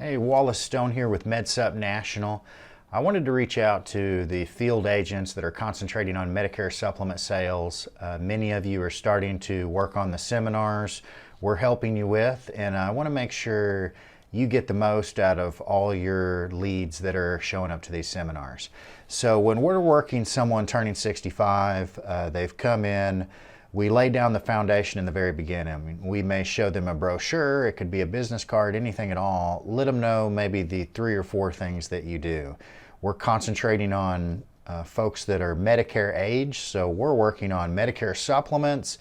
Hey, Wallace Stone here with MedSup National. I wanted to reach out to the field agents that are concentrating on Medicare supplement sales. Many of you are starting to work on the seminars we're helping you with, and I want to make sure you get the most out of all your leads that are showing up to these seminars. So when we're working someone turning 65, they've come in, we lay down the foundation in the very beginning. I mean, we may show them a brochure, it could be a business card, anything at all. Let them know maybe the 3 or 4 things that you do. We're concentrating on folks that are Medicare age, so we're working on Medicare supplements,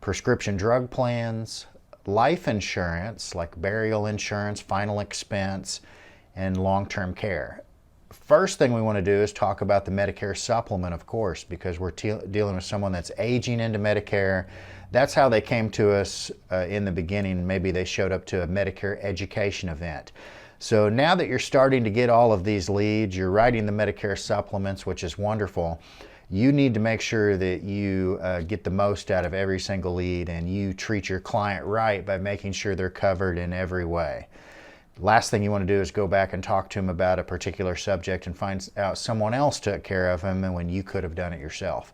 prescription drug plans, life insurance like burial insurance, final expense, and long-term care. First thing we want to do is talk about the Medicare supplement, of course, because we're dealing with someone that's aging into Medicare. That's how they came to us in the beginning. Maybe they showed up to a Medicare education event. So now that you're starting to get all of these leads, you're writing the Medicare supplements, which is wonderful. You need to make sure that you get the most out of every single lead and you treat your client right by making sure they're covered in every way. Last thing you want to do is go back and talk to them about a particular subject and find out someone else took care of them and when you could have done it yourself.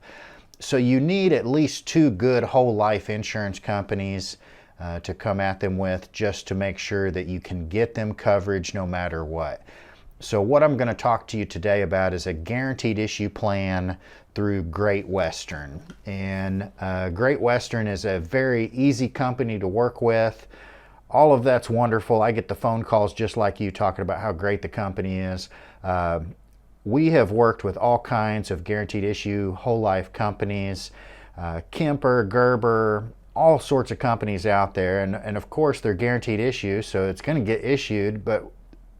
So you need at least 2 good whole life insurance companies to come at them with, just to make sure that you can get them coverage no matter what. So what I'm going to talk to you today about is a guaranteed issue plan through Great Western. And Great Western is a very easy company to work with. All of that's wonderful. I get the phone calls just like you talking about how great the company is. We have worked with all kinds of guaranteed issue whole life companies, Kemper, Gerber, all sorts of companies out there. And of course they're guaranteed issue, so it's going to get issued, but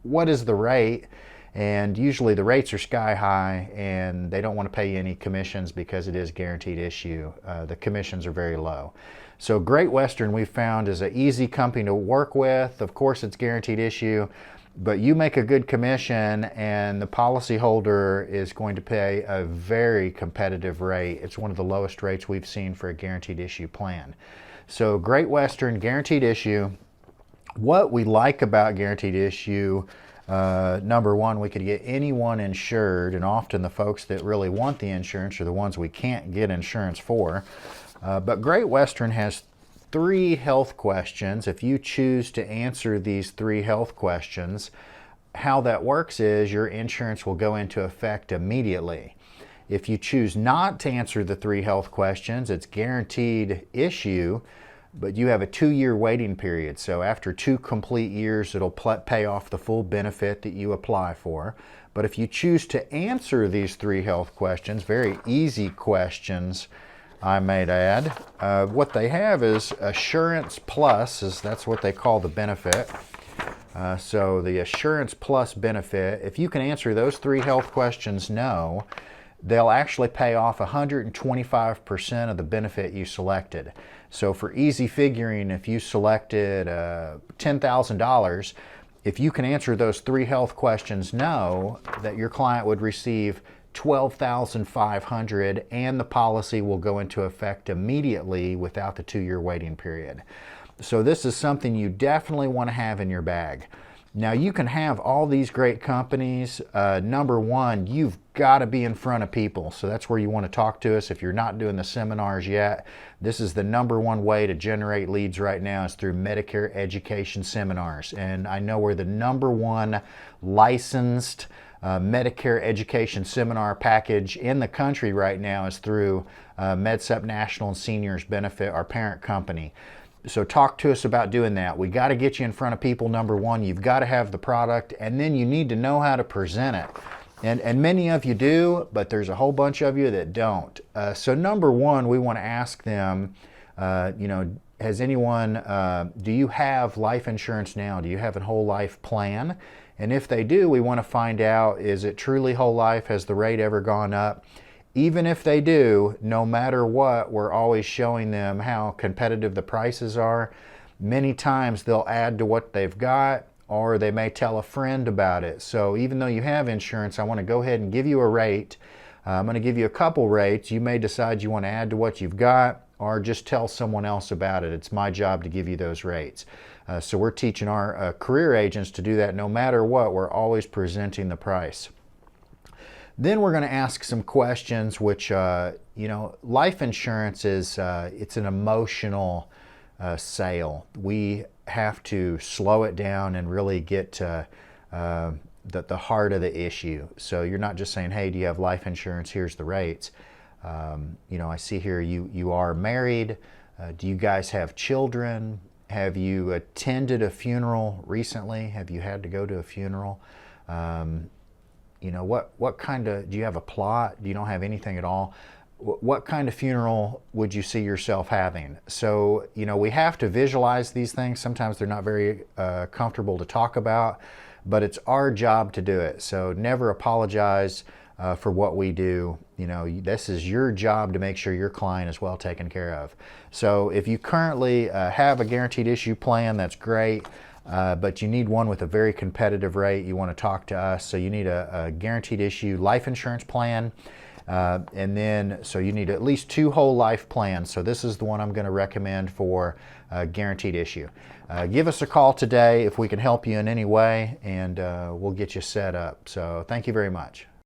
what is the rate? And usually the rates are sky high and they don't want to pay you any commissions because it is guaranteed issue. The commissions are very low. So Great Western we've found is an easy company to work with. Of course it's guaranteed issue, but you make a good commission and the policyholder is going to pay a very competitive rate. It's one of the lowest rates we've seen for a guaranteed issue plan. So Great Western, guaranteed issue. What we like about guaranteed issue, number one, we could get anyone insured, and often the folks that really want the insurance are the ones we can't get insurance for. But Great Western has 3 health questions. If you choose to answer these 3 health questions, how that works is your insurance will go into effect immediately. If you choose not to answer the 3 health questions, it's guaranteed issue, but you have a 2-year waiting period. So after 2 complete years, it'll pay off the full benefit that you apply for. But if you choose to answer these 3 health questions, very easy questions, I might add, what they have is Assurance Plus, that's what they call the benefit. So the Assurance Plus benefit, if you can answer those 3 health questions no, they'll actually pay off 125% of the benefit you selected. So for easy figuring, if you selected $10,000, if you can answer those 3 health questions no, that your client would receive $12,500 and the policy will go into effect immediately without the 2-year waiting period. So this is something you definitely want to have in your bag. Now you can have all these great companies. Number one, you've got to be in front of people. So that's where you want to talk to us. If you're not doing the seminars yet, this is the number one way to generate leads right now is through Medicare education seminars. And I know we're the number one licensed Medicare education seminar package in the country right now is through MedSup National and Seniors Benefit, our parent company. So talk to us about doing that. We got to get you in front of people. Number one, you've got to have the product, and then you need to know how to present it. And many of you do, but there's a whole bunch of you that don't. So number one, we want to ask them, has anyone, do you have life insurance now? Do you have a whole life plan? And if they do, we want to find out, is it truly whole life? Has the rate ever gone up? Even if they do, no matter what, we're always showing them how competitive the prices are. Many times they'll add to what they've got, or they may tell a friend about it. So even though you have insurance, I want to go ahead and give you a rate. I'm going to give you a couple rates. You may decide you want to add to what you've got, or just tell someone else about it. It's my job to give you those rates. So we're teaching our career agents to do that no matter what. We're always presenting the price. Then we're going to ask some questions, which, life insurance is, it's an emotional sale. We have to slow it down and really get to the heart of the issue. So you're not just saying, hey, do you have life insurance? Here's the rates. I see here you are married. Do you guys have children? Have you attended a funeral recently? Have you had to go to a funeral? What kind of, do you have a plot? Do you don't have anything at all? What kind of funeral would you see yourself having? So, we have to visualize these things. Sometimes they're not very comfortable to talk about, but it's our job to do it. So never apologize for what we do. This is your job to make sure your client is well taken care of. So if you currently have a guaranteed issue plan, that's great. But you need one with a very competitive rate. You want to talk to us. So you need a guaranteed issue life insurance plan. And then, so you need at least 2 whole life plans. So this is the one I'm going to recommend for guaranteed issue. Give us a call today if we can help you in any way, and we'll get you set up. So thank you very much.